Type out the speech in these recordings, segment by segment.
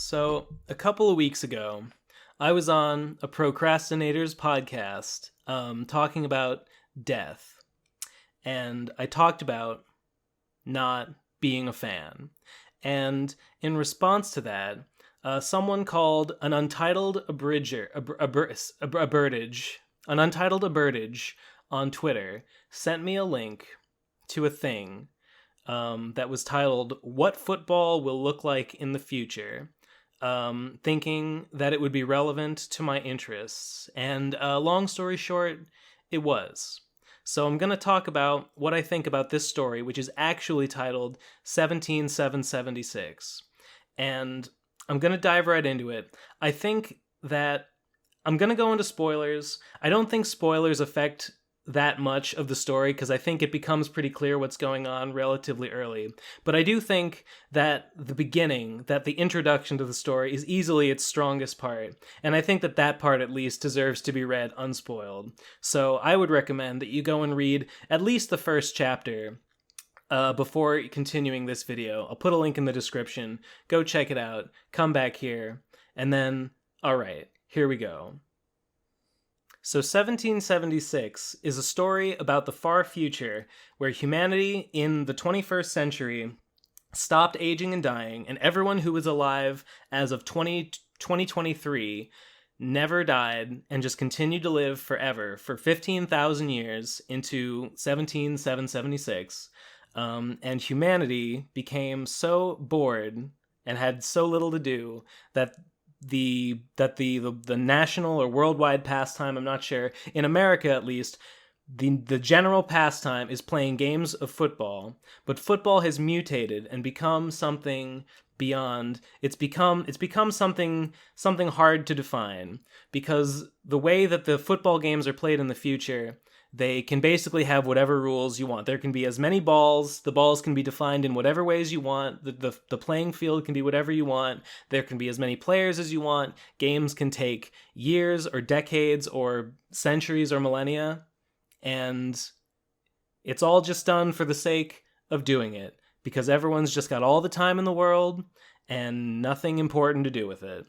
So, a couple of weeks ago, I was on a procrastinators podcast talking about death. And I talked about not being a fan. And in response to that, someone called an untitled aberdage on Twitter sent me a link to a thing that was titled "What Football Will Look Like in the Future," thinking that it would be relevant to my interests. And long story short, it was. So I'm going to talk about what I think about this story, which is actually titled 17776. And I'm going to dive right into it. I think that I'm going to go into spoilers. I don't think spoilers affect that much of the story because I think it becomes pretty clear what's going on relatively early. But I do think that the beginning, that the introduction to the story is easily its strongest part. And I think that that part at least deserves to be read unspoiled. So I would recommend that you go and read at least the first chapter before continuing this video. I'll put a link in the description. Go check it out. Come back here. And then, all right, here we go. So 1776 is a story about the far future where humanity in the 21st century stopped aging and dying, and everyone who was alive as of 2023 never died and just continued to live forever for 15,000 years into 17776. And humanity became so bored and had so little to do that the national or worldwide pastime, I'm not sure, in America at least, the general pastime is playing games of football, but football has mutated and become something beyond. It's become something hard to define, because the way that the football games are played in the future, they can basically have whatever rules you want. There can be as many balls. The balls can be defined in whatever ways you want. The playing field can be whatever you want. There can be as many players as you want. Games can take years or decades or centuries or millennia. And it's all just done for the sake of doing it, because everyone's just got all the time in the world and nothing important to do with it.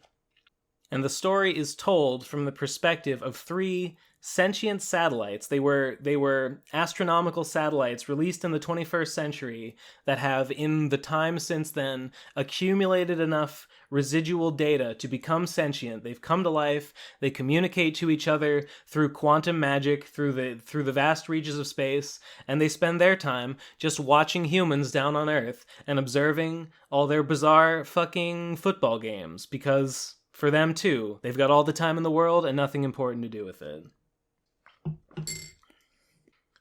And the story is told from the perspective of three sentient satellites. They were astronomical satellites released in the 21st century that have, in the time since then, accumulated enough residual data to become sentient. They've come to life. They communicate to each other through quantum magic, through the vast reaches of space, and they spend their time just watching humans down on Earth and observing all their bizarre fucking football games, because for them too, they've got all the time in the world and nothing important to do with it.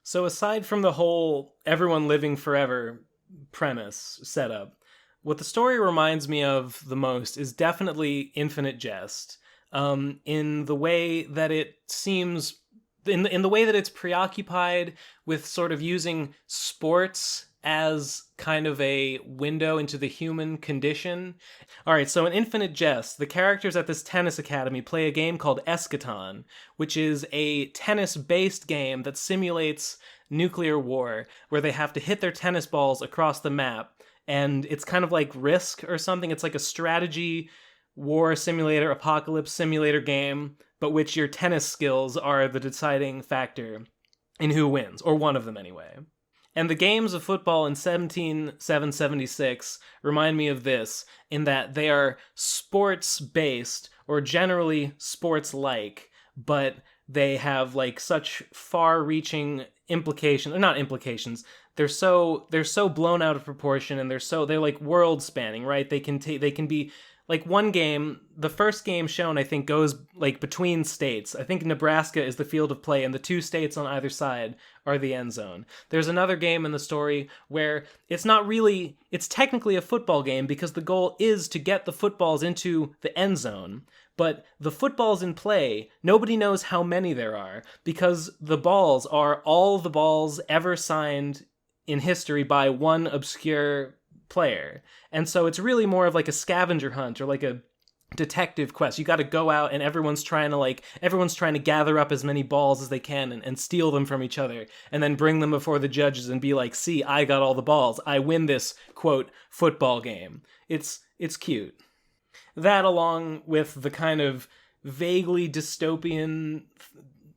So aside from the whole everyone living forever premise setup, what the story reminds me of the most is definitely Infinite Jest, in the way that it seems, in the way that it's preoccupied with sort of using sports as kind of a window into the human condition. All right, so in Infinite Jest, the characters at this tennis academy play a game called Eschaton, which is a tennis-based game that simulates nuclear war, where they have to hit their tennis balls across the map, and it's kind of like Risk or something. It's like a strategy war simulator, apocalypse simulator game, but which your tennis skills are the deciding factor in who wins, or one of them anyway. And the games of football in 17776 remind me of this, in that they are sports-based, or generally sports-like, but they have like such far-reaching implications, or not implications. They're so blown out of proportion, and they're like world-spanning, right? They can be like one game. The first game shown, I think, goes like between states. I think Nebraska is the field of play, and the two states on either side are the end zone. There's another game in the story where it's technically a football game, because the goal is to get the footballs into the end zone. But the footballs in play, nobody knows how many there are, because the balls are all the balls ever signed in history by one obscure player. And so it's really more of like a scavenger hunt, or like a detective quest. You got to go out, and everyone's trying to gather up as many balls as they can and steal them from each other, and then bring them before the judges and be like, see, I got all the balls. I win this, quote, football game. It's cute. That, along with the kind of vaguely dystopian,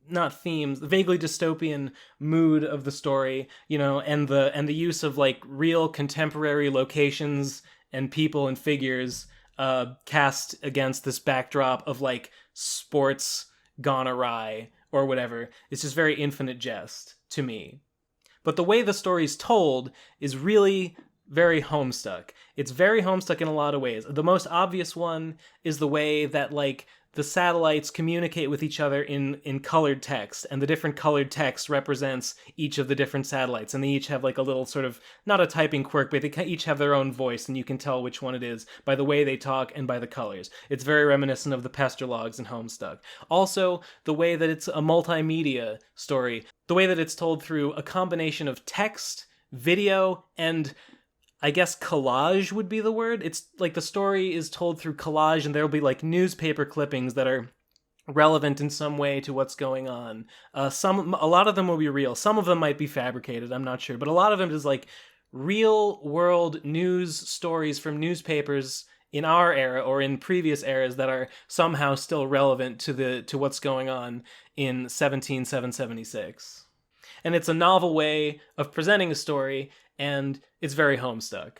not themes, the vaguely dystopian mood of the story, and the use of like real contemporary locations and people and figures cast against this backdrop of like sports gone awry or whatever. It's just very Infinite Jest to me. But the way the story's told is really very Homestuck. It's very Homestuck in a lot of ways. The most obvious one is the way that like the satellites communicate with each other in colored text, and the different colored text represents each of the different satellites, and they each have like a little sort of, not a typing quirk, but they each have their own voice, and you can tell which one it is by the way they talk and by the colors. It's very reminiscent of the Pester Logs in Homestuck. Also, the way that it's a multimedia story, the way that it's told through a combination of text, video, and I guess collage would be the word. It's like the story is told through collage, and there'll be like newspaper clippings that are relevant in some way to what's going on. A lot of them will be real. Some of them might be fabricated, I'm not sure. But a lot of them is like real world news stories from newspapers in our era or in previous eras that are somehow still relevant to what's going on in 17776. And it's a novel way of presenting a story, and it's very Homestuck.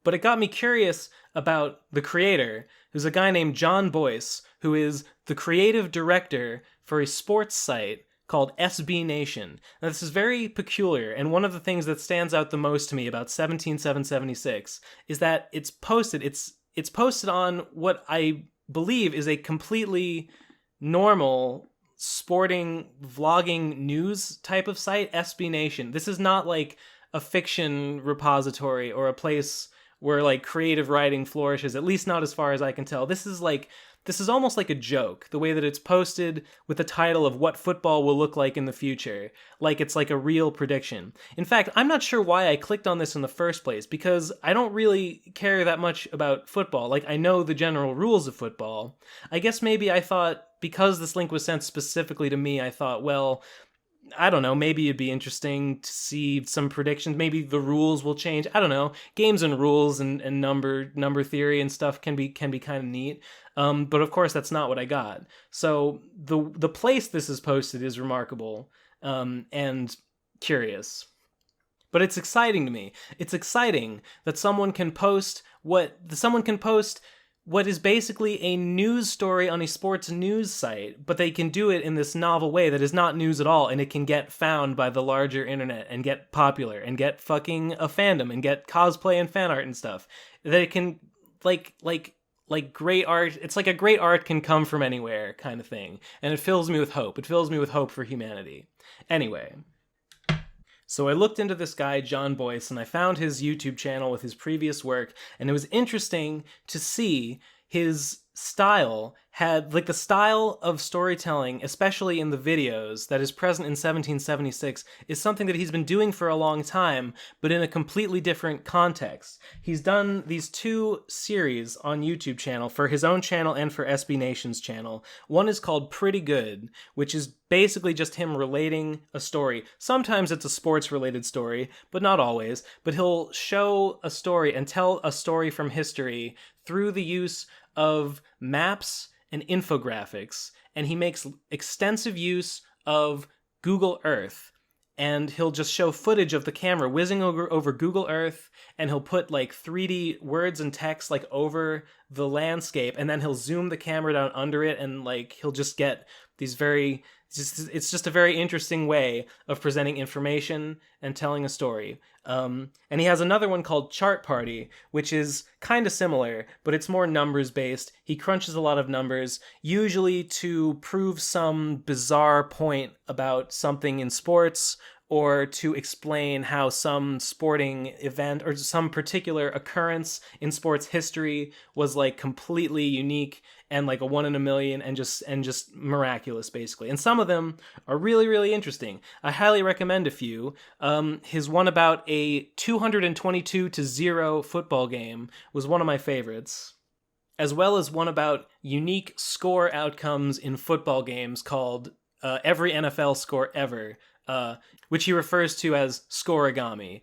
But it got me curious about the creator, who's a guy named John Bois, who is the creative director for a sports site called SB Nation. Now, this is very peculiar, and one of the things that stands out the most to me about 17776 is that it's posted on what I believe is a completely normal sporting vlogging news type of site, SB Nation. This is not like a fiction repository or a place where like creative writing flourishes, at least not as far as I can tell. This is almost like a joke, the way that it's posted with the title of what football will look like in the future, like it's like a real prediction. In fact, I'm not sure why I clicked on this in the first place, because I don't really care that much about football. Like, I know the general rules of football. I guess maybe I thought, because this link was sent specifically to me, I thought, well, I don't know, maybe it'd be interesting to see some predictions. Maybe the rules will change. I don't know. Games and rules and number theory and stuff can be kind of neat. But of course, that's not what I got. So the place this is posted is remarkable and curious. But it's exciting to me. It's exciting that someone can post what is basically a news story on a sports news site, but they can do it in this novel way that is not news at all, and it can get found by the larger internet and get popular and get fucking a fandom and get cosplay and fan art and stuff. That it can, like great art, it's like a great art can come from anywhere kind of thing. And it fills me with hope. It fills me with hope for humanity. Anyway. So I looked into this guy, John Bois, and I found his YouTube channel with his previous work, and it was interesting to see his style had, like, the style of storytelling, especially in the videos, that is present in 1776, is something that he's been doing for a long time, but in a completely different context. He's done these two series on YouTube channel, for his own channel and for SB Nation's channel. One is called Pretty Good, which is basically just him relating a story. Sometimes it's a sports-related story, but not always. But he'll show a story and tell a story from history through the use of maps and infographics, and he makes extensive use of Google Earth, and he'll just show footage of the camera whizzing over Google Earth, and he'll put like 3D words and text like over the landscape, and then he'll zoom the camera down under it, and like he'll just get these it's just a very interesting way of presenting information and telling a story. And he has another one called Chart Party, which is kind of similar, but it's more numbers based. He crunches a lot of numbers, usually to prove some bizarre point about something in sports, or to explain how some sporting event or some particular occurrence in sports history was like completely unique and like a 1 in a million and just miraculous, basically. And some of them are really, really interesting. I highly recommend a few. His one about a 222-0 football game was one of my favorites, as well as one about unique score outcomes in football games called Every NFL Score Ever, which he refers to as scoreigami.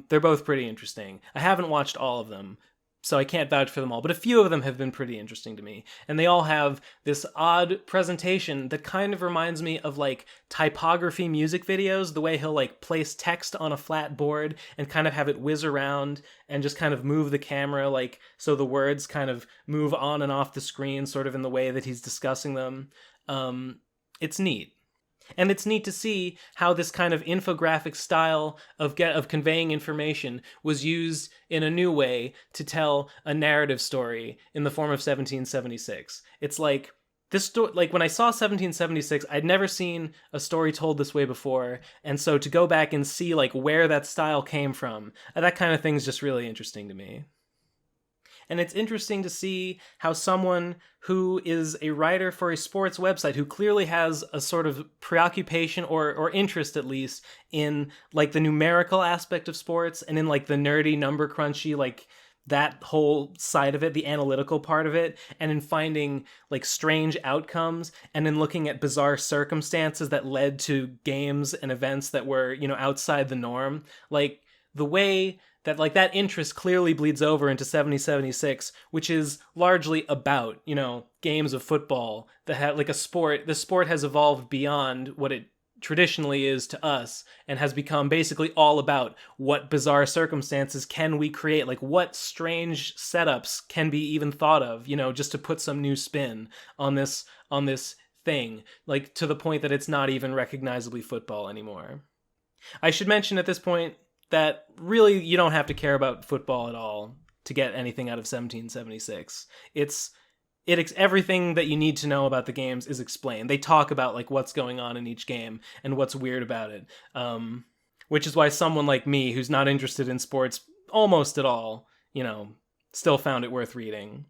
They're both pretty interesting. I haven't watched all of them, so I can't vouch for them all, but a few of them have been pretty interesting to me. And they all have this odd presentation that kind of reminds me of like typography music videos, the way he'll like place text on a flat board and kind of have it whiz around and just kind of move the camera like so the words kind of move on and off the screen sort of in the way that he's discussing them. It's neat. And it's neat to see how this kind of infographic style of conveying information was used in a new way to tell a narrative story in the form of 1776. It's like this like when I saw 1776, I'd never seen a story told this way before, and so to go back and see like where that style came from, that kind of thing's just really interesting to me. And it's interesting to see how someone who is a writer for a sports website, who clearly has a sort of preoccupation or interest at least in like the numerical aspect of sports and in like the nerdy number crunchy, like that whole side of it, the analytical part of it, and in finding like strange outcomes and in looking at bizarre circumstances that led to games and events that were, you know, outside the norm. Like the way that like that interest clearly bleeds over into 7076, which is largely about, you know, games of football that have like a sport. The sport has evolved beyond what it traditionally is to us and has become basically all about what bizarre circumstances can we create, like what strange setups can be even thought of, you know, just to put some new spin on this thing, like to the point that it's not even recognizably football anymore. I should mention at this point that really you don't have to care about football at all to get anything out of 1776. It's everything that you need to know about the games is explained. They talk about like what's going on in each game and what's weird about it, which is why someone like me, who's not interested in sports almost at all, you know, still found it worth reading.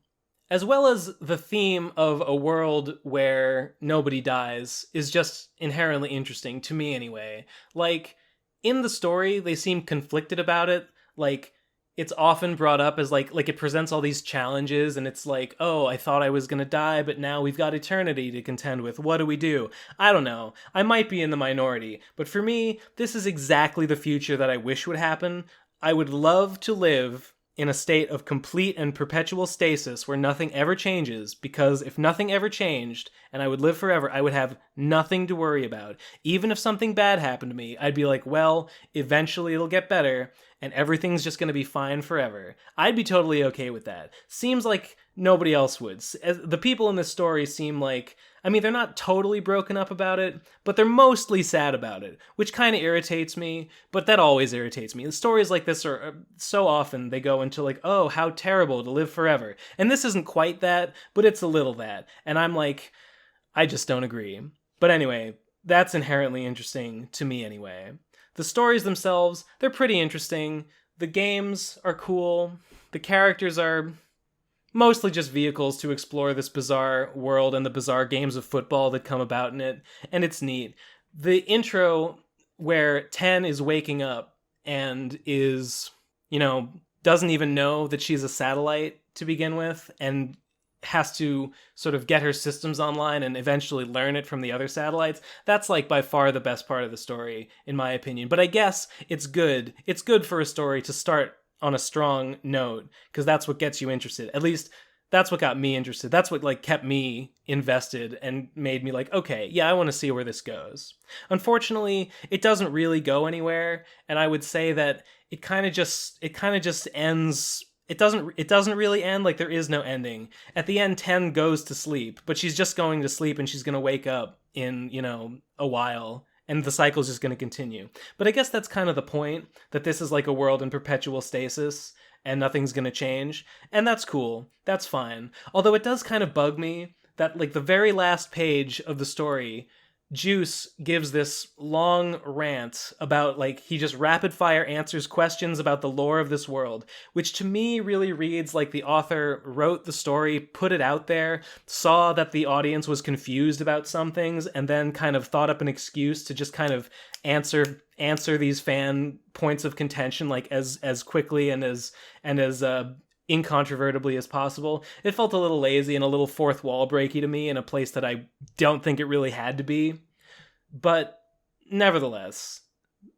As well as the theme of a world where nobody dies is just inherently interesting, to me anyway. Like, in the story, they seem conflicted about it. Like, it's often brought up as like it presents all these challenges, and it's like, oh, I thought I was gonna die, but now we've got eternity to contend with. What do we do? I don't know. I might be in the minority, but for me, this is exactly the future that I wish would happen. I would love to live in a state of complete and perpetual stasis where nothing ever changes, because if nothing ever changed and I would live forever, I would have nothing to worry about. Even if something bad happened to me, I'd be like, well, eventually it'll get better and everything's just going to be fine forever. I'd be totally okay with that. Seems like nobody else would. The people in this story seem like, I mean, they're not totally broken up about it, but they're mostly sad about it, which kind of irritates me, but that always irritates me. And stories like this are so often, they go into like, oh, how terrible to live forever. And this isn't quite that, but it's a little that. And I'm like, I just don't agree. But anyway, that's inherently interesting to me anyway. The stories themselves, they're pretty interesting. The games are cool. The characters are mostly just vehicles to explore this bizarre world and the bizarre games of football that come about in it, and it's neat. The intro where 10 is waking up and is, you know, doesn't even know that she's a satellite to begin with, and has to sort of get her systems online and eventually learn it from the other satellites. That's like by far the best part of the story, in my opinion. But I guess it's good. It's good for a story to start on a strong note, because that's what gets you interested. At least that's what got me interested. That's what like kept me invested and made me like, okay, yeah, I want to see where this goes. Unfortunately, it doesn't really go anywhere, and I would say that it kind of just ends. It doesn't really end. Like, there is no ending. At the end, 10 goes to sleep, but she's just going to sleep and she's going to wake up in, you know, a while. And the cycle's just going to continue. But I guess that's kind of the point, that this is like a world in perpetual stasis and nothing's going to change. And that's cool. That's fine. Although it does kind of bug me that like the very last page of the story, Juice gives this long rant about like he just rapid fire answers questions about the lore of this world, which to me really reads like the author wrote the story, put it out there, saw that the audience was confused about some things, and then kind of thought up an excuse to just kind of answer these fan points of contention like as quickly and as incontrovertibly as possible. It felt a little lazy and a little fourth wall breaky to me in a place that I don't think it really had to be. But nevertheless,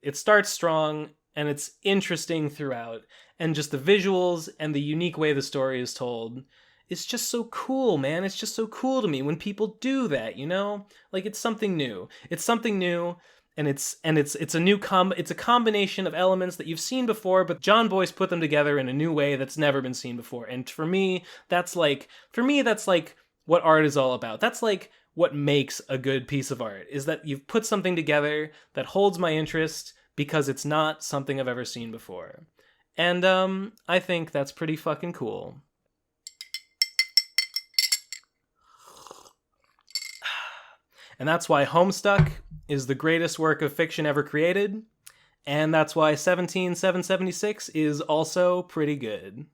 it starts strong and it's interesting throughout. And just the visuals and the unique way the story is told, it's just so cool, man. It's just so cool to me when people do that, you know? Like, it's something new. It's something new, and it's a new it's a combination of elements that you've seen before, but John Boyce put them together in a new way that's never been seen before. And for me, that's like what art is all about. That's like what makes a good piece of art, is that you've put something together that holds my interest because it's not something I've ever seen before. And I think that's pretty fucking cool. And that's why Homestuck is the greatest work of fiction ever created. And that's why 17776 is also pretty good.